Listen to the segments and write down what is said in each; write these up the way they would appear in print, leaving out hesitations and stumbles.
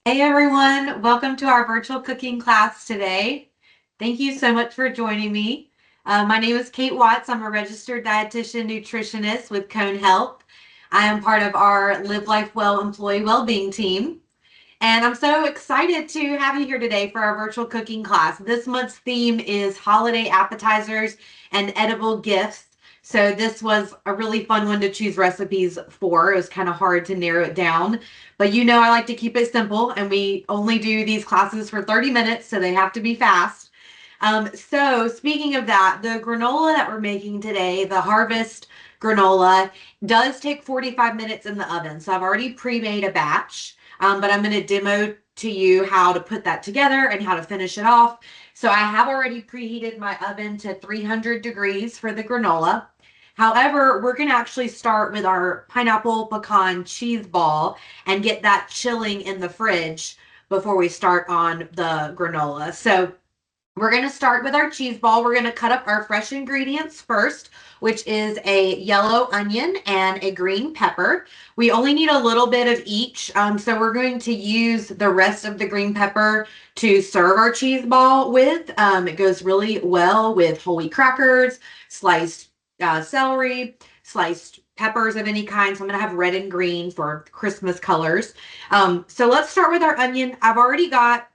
Hey everyone, welcome to our virtual cooking class today. Thank you so much for joining me. My name is Kate Watts. I'm a registered dietitian nutritionist with Cone Health. I am part of our Live Life Well employee well-being team. And I'm so excited to have you here today for our virtual cooking class. This month's theme is holiday appetizers and edible gifts. So this was a really fun one to choose recipes for. It was kind of hard to narrow it down, but I like to keep it simple, and we only do these classes for 30 minutes, so they have to be fast. So speaking of that, the granola that we're making today, the Harvest granola, does take 45 minutes in the oven. So I've already pre-made a batch, but I'm going to demo to you how to put that together and how to finish it off. So I have already preheated my oven to 300 degrees for the granola. However, we're going to actually start with our pineapple pecan cheese ball and get that chilling in the fridge before we start on the granola. So we're going to start with our cheese ball. We're going to cut up our fresh ingredients first, which is a yellow onion and a green pepper. We only need a little bit of each. So we're going to use the rest of the green pepper to serve our cheese ball with. It goes really well with whole wheat crackers, sliced celery, sliced peppers of any kind. So I'm going to have red and green for Christmas colors. So let's start with our onion. I've already got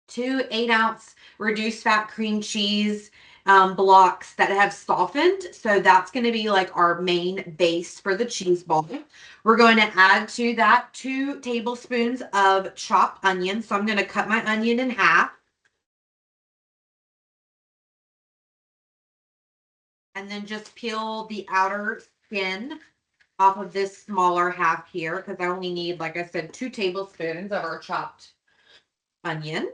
2 8-ounce reduced fat cream cheese blocks that have softened. So that's going to be like our main base for the cheese ball. We're going to add to that 2 tablespoons of chopped onion. So I'm going to cut my onion in half. And then just peel the outer skin off of this smaller half here, because I only need, like I said, 2 tablespoons of our chopped onion.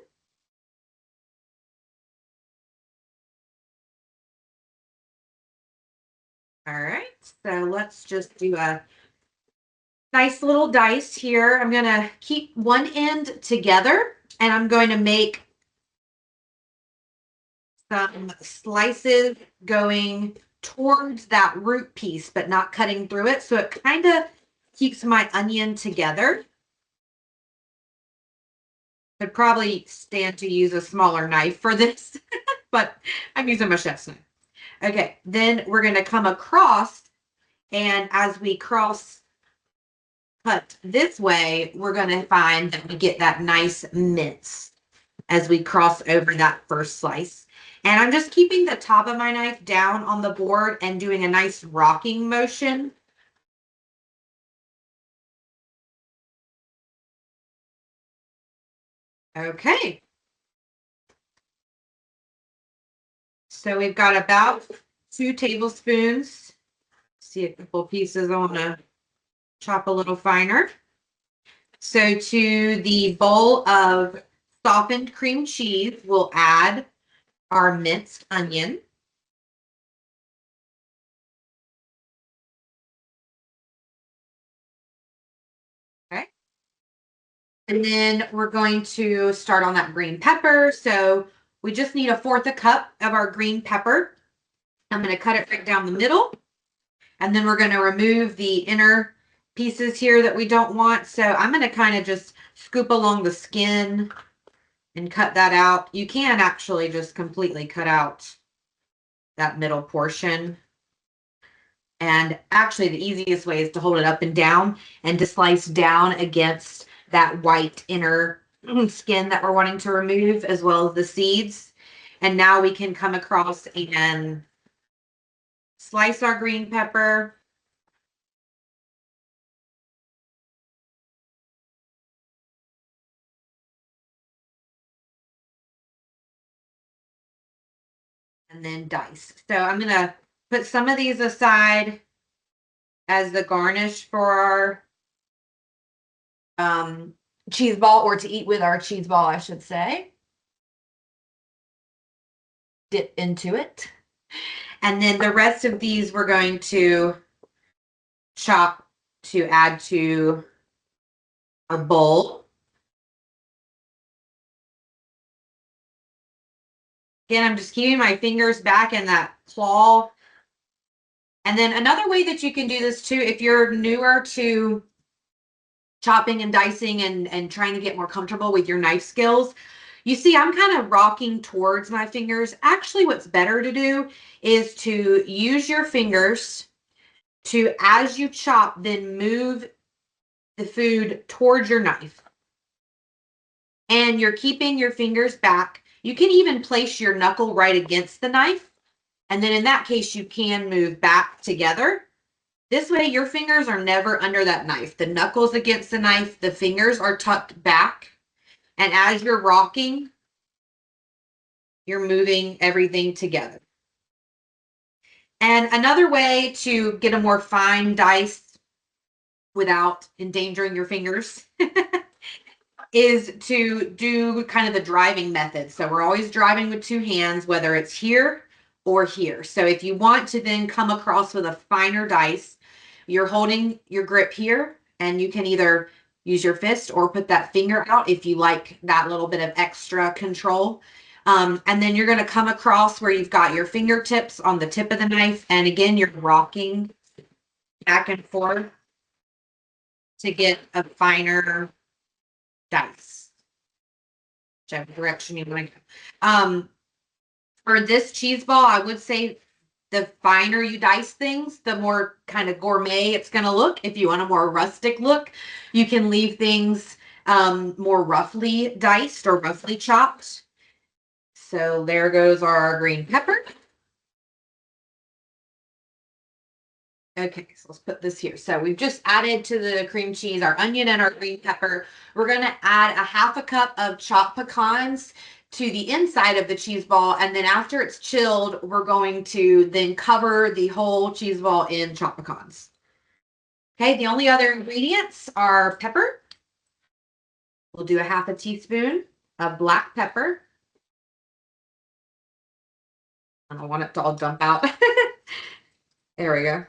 All right, so let's just do a nice little dice here. I'm going to keep one end together, and I'm going to make some slices going towards that root piece, but not cutting through it. So it kind of keeps my onion together. I'd probably stand to use a smaller knife for this, but I'm using my chef's knife. Okay, then we're going to come across, and as we cross cut this way, we're going to find that we get that nice mince as we cross over that first slice. And I'm just keeping the top of my knife down on the board and doing a nice rocking motion. Okay. So we've got about 2 tablespoons. See a couple pieces I want to chop a little finer. So to the bowl of softened cream cheese, we'll add our minced onion. Okay. And then we're going to start on that green pepper. So we just need 1/4 cup of our green pepper. I'm going to cut it right down the middle. And then we're going to remove the inner pieces here that we don't want. So I'm going to kind of just scoop along the skin and cut that out. You can actually just completely cut out that middle portion. And actually the easiest way is to hold it up and down and to slice down against that white inner skin that we're wanting to remove, as well as the seeds. And now we can come across and slice our green pepper. And then dice. So I'm going to put some of these aside as the garnish for our cheese ball, or to eat with our cheese ball, I should say. Dip into it. And then the rest of these we're going to chop to add to a bowl. Again, I'm just keeping my fingers back in that claw. And then another way that you can do this too, if you're newer to chopping and dicing and trying to get more comfortable with your knife skills, you see I'm kind of rocking towards my fingers. Actually, what's better to do is to use your fingers to, as you chop, then move the food towards your knife. And you're keeping your fingers back. You can even place your knuckle right against the knife. And then in that case, you can move back together. This way, your fingers are never under that knife. The knuckles against the knife, the fingers are tucked back. And as you're rocking, you're moving everything together. And another way to get a more fine dice without endangering your fingers is to do kind of the driving method. So we're always driving with two hands, whether it's here or here. So if you want to then come across with a finer dice, you're holding your grip here, and you can either use your fist or put that finger out if you like that little bit of extra control. And then you're going to come across where you've got your fingertips on the tip of the knife. And again, you're rocking back and forth to get a finer dice, whichever direction you want to go. For this cheese ball, I would say the finer you dice things, the more kind of gourmet it's going to look. If you want a more rustic look, you can leave things more roughly diced or roughly chopped. So there goes our green pepper. Okay, so let's put this here. So we've just added to the cream cheese our onion and our green pepper. We're going to add a half a cup of chopped pecans to the inside of the cheese ball. And then after it's chilled, we're going to then cover the whole cheese ball in chopped pecans. Okay, the only other ingredients are pepper. We'll do a half a teaspoon of black pepper. I don't want it to all dump out. There we go.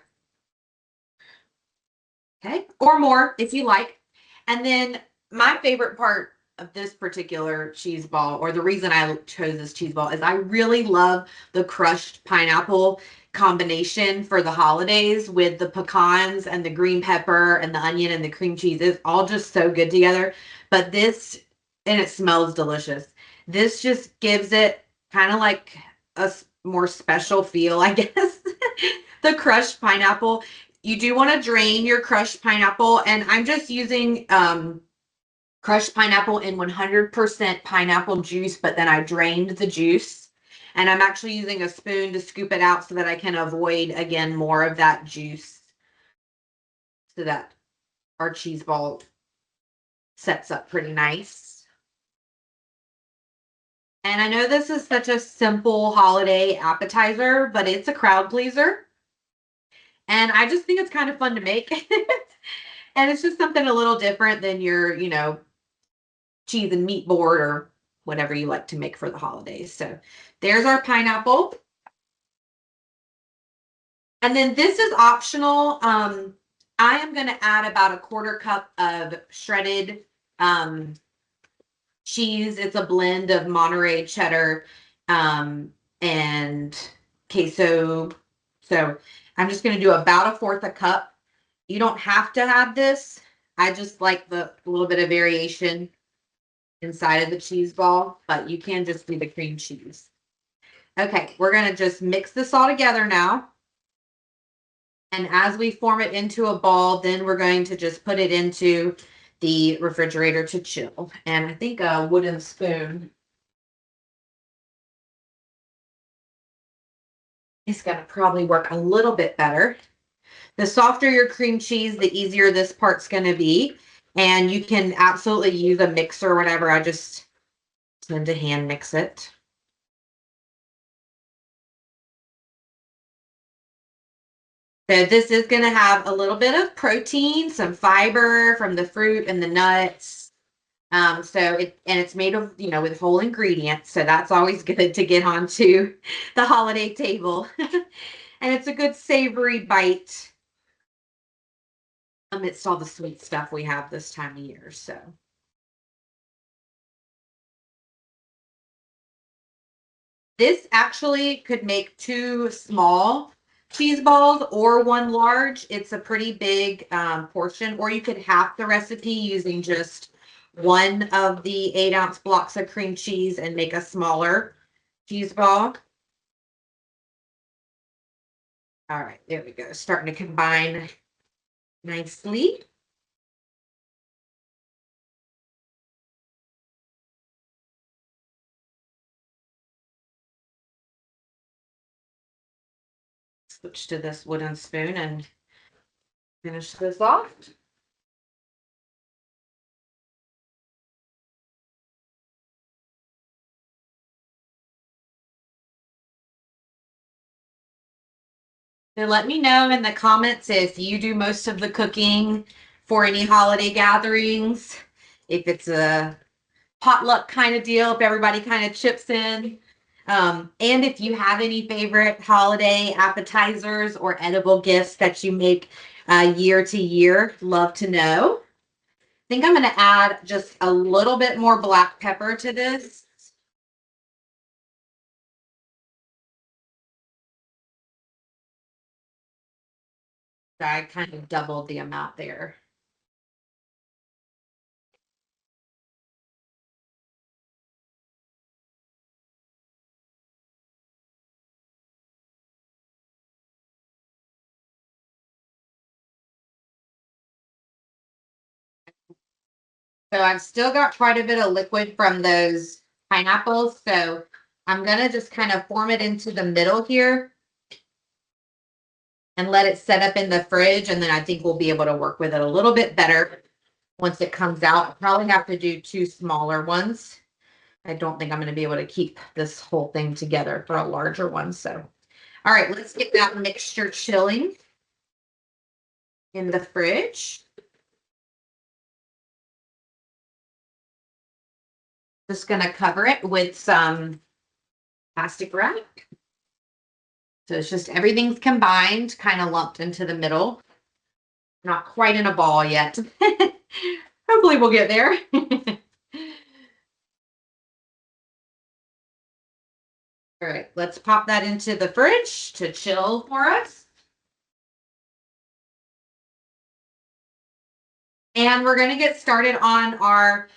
Okay, or more if you like. And then my favorite part of this particular cheese ball, or the reason I chose this cheese ball, is I really love the crushed pineapple combination for the holidays with the pecans and the green pepper and the onion and the cream cheese. It's all just so good together. But this, and it smells delicious. This just gives it kind of like a more special feel, I guess. The crushed pineapple. You do want to drain your crushed pineapple, and I'm just using crushed pineapple in 100% pineapple juice, but then I drained the juice, and I'm actually using a spoon to scoop it out so that I can avoid, again, more of that juice, so that our cheese ball sets up pretty nice. And I know this is such a simple holiday appetizer, but it's a crowd pleaser. And I just think it's kind of fun to make. And it's just something a little different than your, cheese and meat board or whatever you like to make for the holidays. So there's our pineapple. And then this is optional. I am going to add about a quarter cup of shredded cheese. It's a blend of Monterey cheddar and queso. So I'm just going to do about a fourth a cup. You don't have to have this. I just like the little bit of variation inside of the cheese ball, but you can just do the cream cheese. Okay, we're going to just mix this all together now. And as we form it into a ball, then we're going to just put it into the refrigerator to chill. And I think a wooden spoon is going to probably work a little bit better. The softer your cream cheese, the easier this part's going to be. And you can absolutely use a mixer or whatever. I just tend to hand mix it. So this is going to have a little bit of protein, some fiber from the fruit and the nuts. It's made of, with whole ingredients. So that's always good to get onto the holiday table. And it's a good savory bite amidst all the sweet stuff we have this time of year. So this actually could make two small cheese balls or one large. It's a pretty big portion, or you could half the recipe using just one of the 8-ounce blocks of cream cheese and make a smaller cheese ball. All right, there we go. Starting to combine nicely. Switch to this wooden spoon and finish this off. So let me know in the comments if you do most of the cooking for any holiday gatherings, if it's a potluck kind of deal, if everybody kind of chips in. And if you have any favorite holiday appetizers or edible gifts that you make year to year, love to know. I think I'm going to add just a little bit more black pepper to this. I kind of doubled the amount there. So I've still got quite a bit of liquid from those pineapples. So I'm going to just kind of form it into the middle here and let it set up in the fridge. And then I think we'll be able to work with it a little bit better once it comes out. I'll probably have to do 2 smaller ones. I don't think I'm going to be able to keep this whole thing together for a larger one. So, all right, let's get that mixture chilling in the fridge. Just going to cover it with some plastic wrap. So it's just everything's combined, kind of lumped into the middle. Not quite in a ball yet. Hopefully we'll get there. All right, let's pop that into the fridge to chill for us. And we're going to get started on our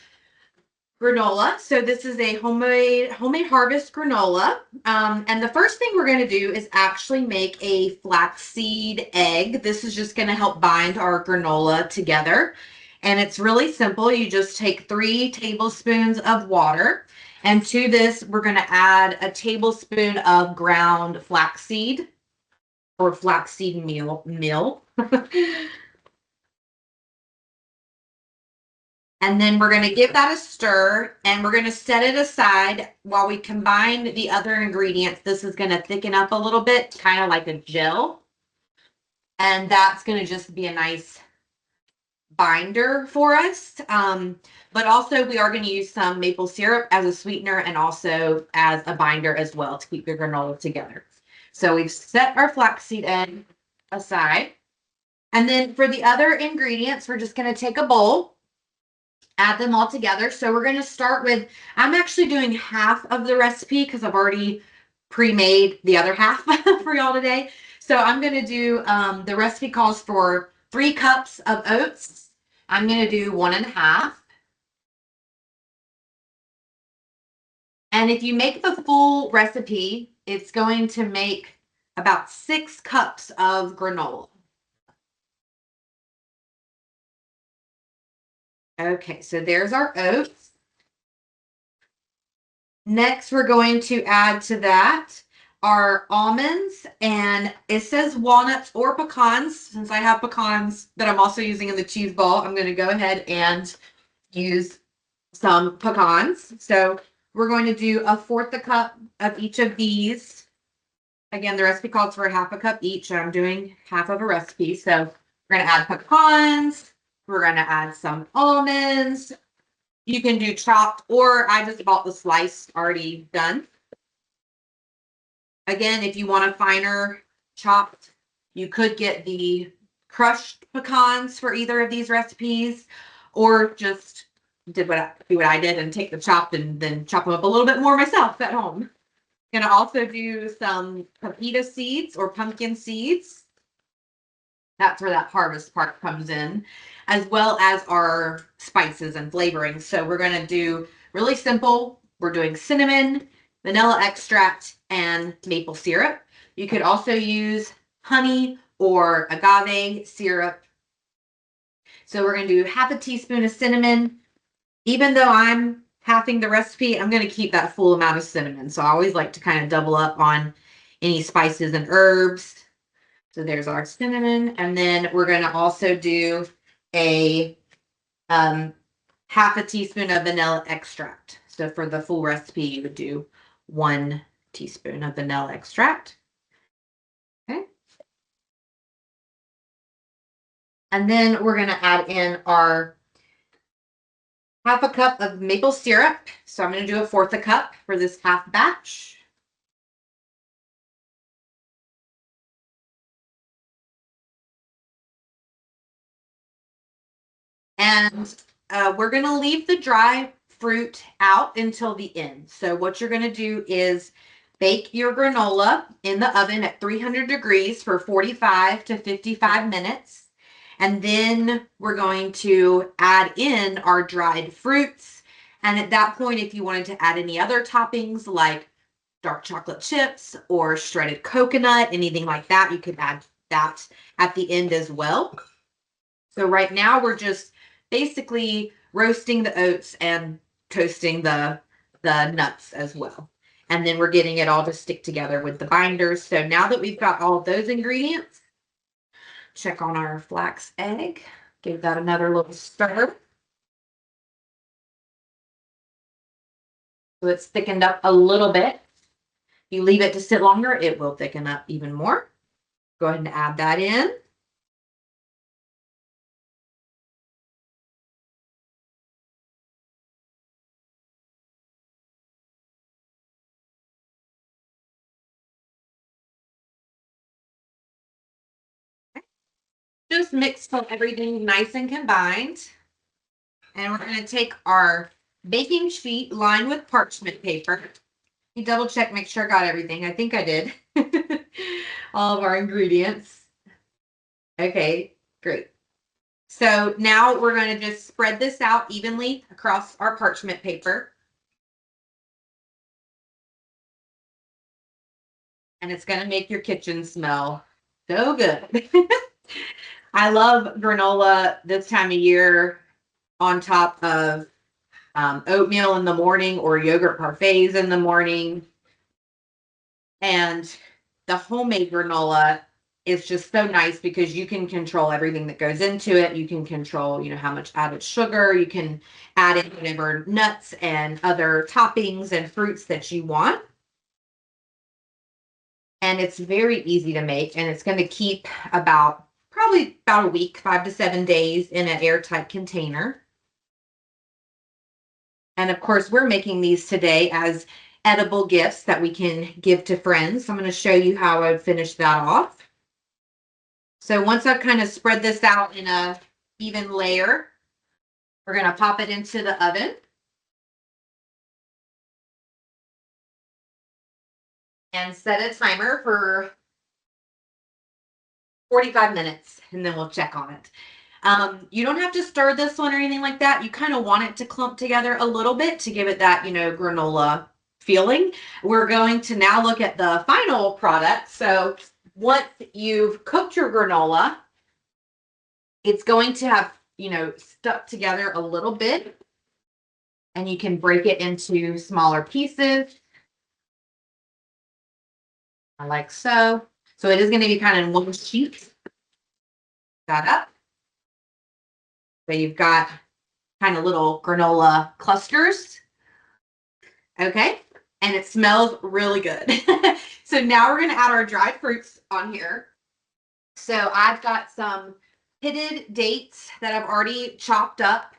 granola. So this is a homemade harvest granola. And the first thing we're going to do is actually make a flaxseed egg. This is just going to help bind our granola together. And it's really simple. You just take 3 tablespoons of water. And to this, we're going to add a tablespoon of ground flaxseed or flaxseed meal. And then we're going to give that a stir and we're going to set it aside while we combine the other ingredients. This is going to thicken up a little bit, kind of like a gel. And that's going to just be a nice binder for us. But also we are going to use some maple syrup as a sweetener and also as a binder as well to keep the granola together. So we've set our flaxseed egg aside. And then for the other ingredients, we're just going to take a bowl, add them all together. So we're going to start with, I'm actually doing half of the recipe because I've already pre-made the other half for y'all today. So I'm going to do, the recipe calls for 3 cups of oats. I'm going to do 1.5. And if you make the full recipe, it's going to make about 6 cups of granola. Okay, so there's our oats. Next, we're going to add to that our almonds, and it says walnuts or pecans. Since I have pecans that I'm also using in the cheese ball, I'm going to go ahead and use some pecans. So we're going to do 1/4 cup of each of these. Again, the recipe calls for 1/2 cup each. I'm doing half of a recipe. So we're going to add pecans. We're going to add some almonds. You can do chopped, or I just bought the slice already done. Again, if you want a finer chopped, you could get the crushed pecans for either of these recipes, or just do what I did and take the chopped and then chop them up a little bit more myself at home. Gonna also do some pita seeds or pumpkin seeds. That's where that harvest part comes in, as well as our spices and flavorings. So we're gonna do really simple. We're doing cinnamon, vanilla extract, and maple syrup. You could also use honey or agave syrup. So we're gonna do half a teaspoon of cinnamon. Even though I'm halving the recipe, I'm going to keep that full amount of cinnamon. So I always like to kind of double up on any spices and herbs. So there's our cinnamon. And then we're going to also do a half a teaspoon of vanilla extract. So for the full recipe, you would do 1 teaspoon of vanilla extract. Okay. And then we're going to add in our half a cup of maple syrup. So I'm going to do 1/4 a cup for this half batch. And we're going to leave the dry fruit out until the end. So what you're going to do is bake your granola in the oven at 300 degrees for 45 to 55 minutes. And then we're going to add in our dried fruits. And at that point, if you wanted to add any other toppings like dark chocolate chips or shredded coconut, anything like that, you could add that at the end as well. So right now we're just basically roasting the oats and toasting the nuts as well. And then we're getting it all to stick together with the binders. So now that we've got all of those ingredients, check on our flax egg. Give that another little stir. So it's thickened up a little bit. If you leave it to sit longer, it will thicken up even more. Go ahead and add that in. Just mix till everything's nice and combined. And we're going to take our baking sheet lined with parchment paper. You double check, make sure I got everything. I think I did. All of our ingredients. Okay, great. So now we're going to just spread this out evenly across our parchment paper. And it's going to make your kitchen smell so good. I love granola this time of year on top of oatmeal in the morning or yogurt parfaits in the morning. And the homemade granola is just so nice because you can control everything that goes into it. You can control, how much added sugar. You can add in whatever nuts and other toppings and fruits that you want. And it's very easy to make, and it's going to keep probably about a week, 5 to 7 days in an airtight container. And of course, we're making these today as edible gifts that we can give to friends. So I'm going to show you how I would finish that off. So once I've kind of spread this out in a even layer, we're going to pop it into the oven. And set a timer for 45 minutes, and then we'll check on it. You don't have to stir this one or anything like that. You kind of want it to clump together a little bit to give it that, granola feeling. We're going to now look at the final product. So once you've cooked your granola, it's going to have, stuck together a little bit, and you can break it into smaller pieces. Like so. So it is going to be kind of in one sheet. That up. So you've got kind of little granola clusters. Okay. And it smells really good. So now we're going to add our dried fruits on here. So I've got some pitted dates that I've already chopped up.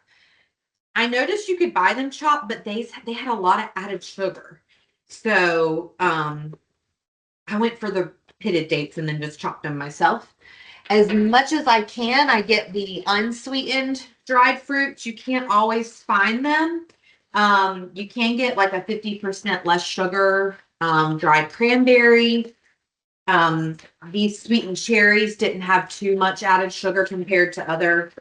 I noticed you could buy them chopped, but they had a lot of added sugar. So I went for the pitted dates and then just chopped them myself. As much as I can, I get the unsweetened dried fruits. You can't always find them. You can get like a 50% less sugar dried cranberry. These sweetened cherries didn't have too much added sugar compared to other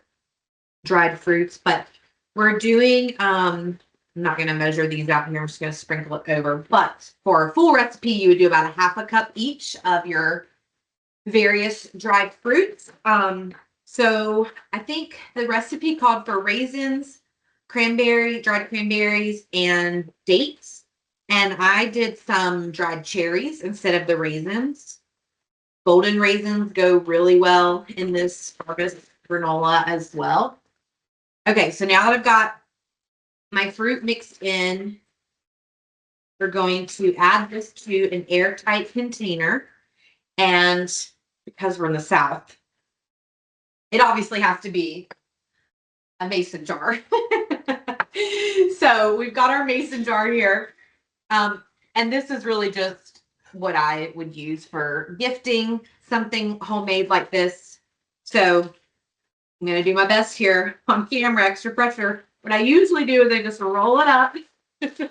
dried fruits, but we're doing, I'm not going to measure these out here. I'm just going to sprinkle it over. But for a full recipe, you would do about a half a cup each of your various dried fruits. So I think the recipe called for raisins, dried cranberries, and dates. And I did some dried cherries instead of the raisins. Golden raisins go really well in this harvest granola as well. Okay, so now that I've got my fruit mixed in, we're going to add this to an airtight container. And because we're in the South, it obviously has to be a mason jar. So we've got our mason jar here. And this is really just what I would use for gifting something homemade like this. So I'm going to do my best here on camera, extra pressure. What I usually do is I just roll it up. This is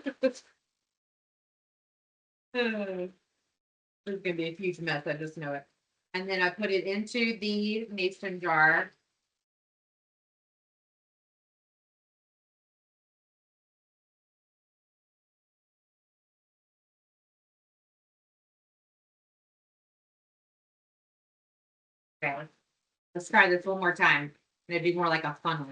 going to be a huge mess. I just know it. And then I put it into the mason jar. Okay, let's try this one more time. It'd be more like a funnel.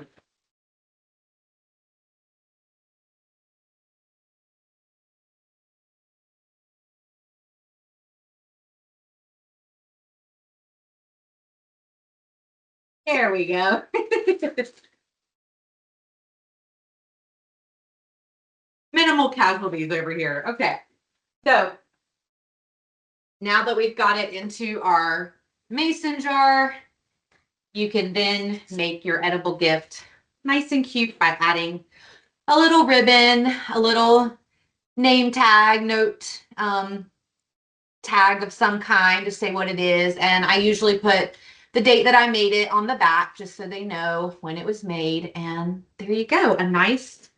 There we go. Minimal casualties over here. Okay, so now that we've got it into our mason jar, you can then make your edible gift nice and cute by adding a little ribbon, a little name tag, note tag of some kind to say what it is. And I usually put the date that I made it on the back just so they know when it was made. And there you go, a nice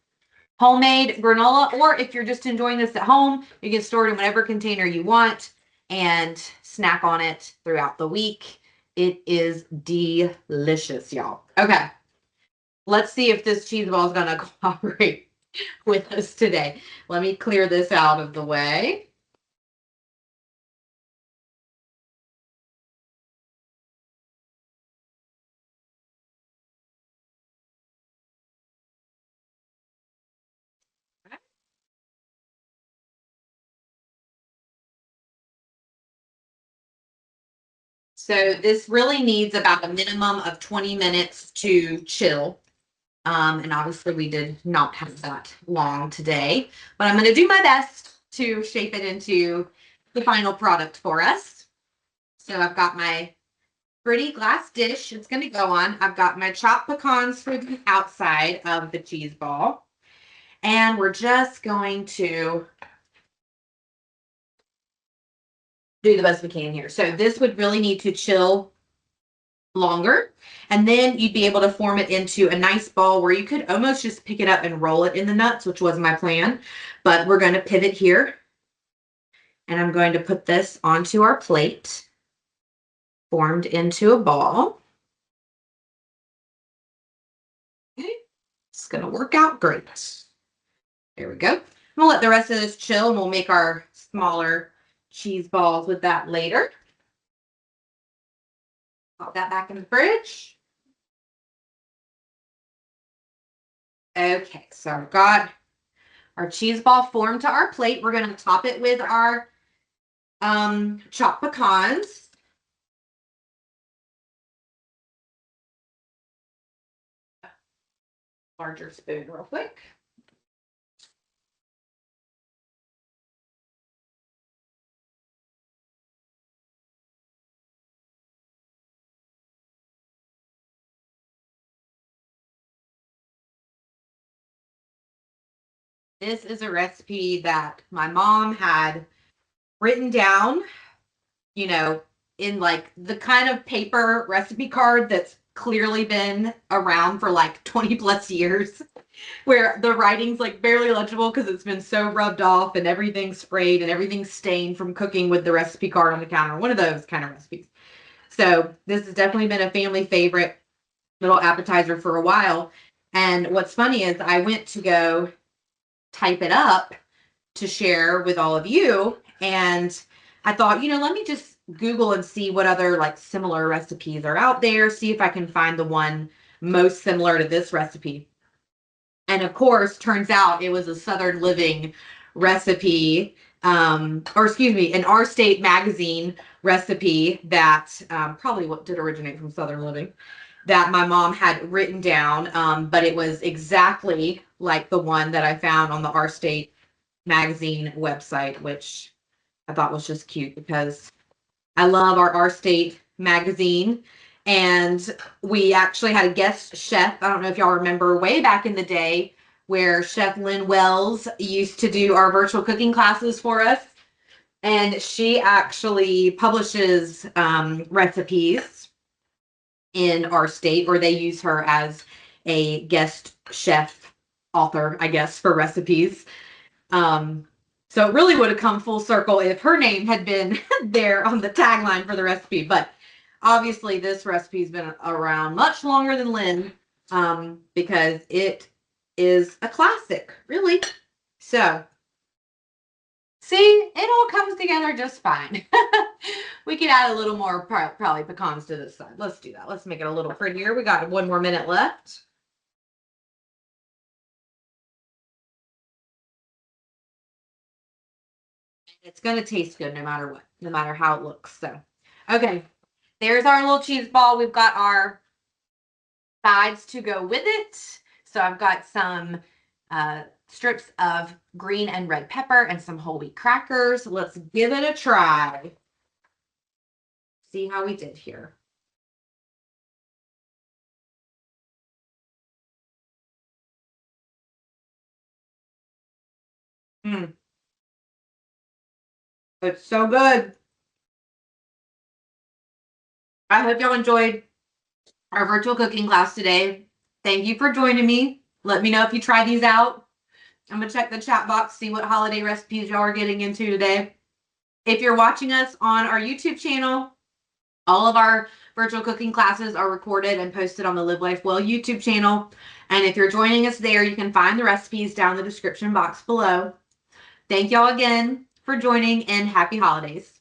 homemade granola. Or if you're just enjoying this at home, you can store it in whatever container you want and snack on it throughout the week. It is delicious, y'all. Okay, let's see if this cheese ball is going to cooperate with us today. Let me clear this out of the way. So this really needs about a minimum of 20 minutes to chill. And obviously we did not have that long today, but I'm going to do my best to shape it into the final product for us. So I've got my pretty glass dish it's going to go on. I've got my chopped pecans for the outside of the cheese ball. And we're just going to do the best we can here. So this would really need to chill longer, and then you'd be able to form it into a nice ball where you could almost just pick it up and roll it in the nuts, which was my plan. But we're going to pivot here, and I'm going to put this onto our plate, formed into a ball. Okay, it's going to work out great. There we go. We'll let the rest of this chill, and we'll make our smaller cheese balls with that later. Pop that back in the fridge. Okay, so I've got our cheese ball formed to our plate. We're going to top it with our chopped pecans. Larger spoon real quick. This is a recipe that my mom had written down, you know, in like the kind of paper recipe card that's clearly been around for like 20 plus years, where the writing's like barely legible because it's been so rubbed off and everything's sprayed and everything's stained from cooking with the recipe card on the counter. One of those kind of recipes. So this has definitely been a family favorite little appetizer for a while. And what's funny is I went to go type it up to share with all of you. And I thought, let me just Google and see what other like similar recipes are out there, see if I can find the one most similar to this recipe. And of course, turns out it was a Southern Living recipe, or excuse me, an Our State magazine recipe that probably what did originate from Southern Living that my mom had written down, but it was exactly like the one that I found on the Our State magazine website, which I thought was just cute because I love our State magazine. And we actually had a guest chef. I don't know if y'all remember way back in the day where Chef Lynn Wells used to do our virtual cooking classes for us. And she actually publishes recipes in Our State, or they use her as a guest chef author, I guess, for recipes. So it really would have come full circle if her name had been there on the tagline for the recipe. But obviously this recipe's been around much longer than Lynn, because it is a classic, really. So see, it all comes together just fine. We could add a little more, probably pecans to this side. Let's do that. Let's make it a little prettier. We got 1 more minute left. It's going to taste good no matter what, no matter how it looks. So, okay, there's our little cheese ball. We've got our sides to go with it. So I've got some strips of green and red pepper and some whole wheat crackers. Let's give it a try. See how we did here. It's so good. I hope y'all enjoyed our virtual cooking class today. Thank you for joining me. Let me know if you try these out. I'm going to check the chat box, see what holiday recipes y'all are getting into today. If you're watching us on our YouTube channel, all of our virtual cooking classes are recorded and posted on the Live Life Well YouTube channel. And if you're joining us there, you can find the recipes down in the description box below. Thank y'all again for joining, and happy holidays.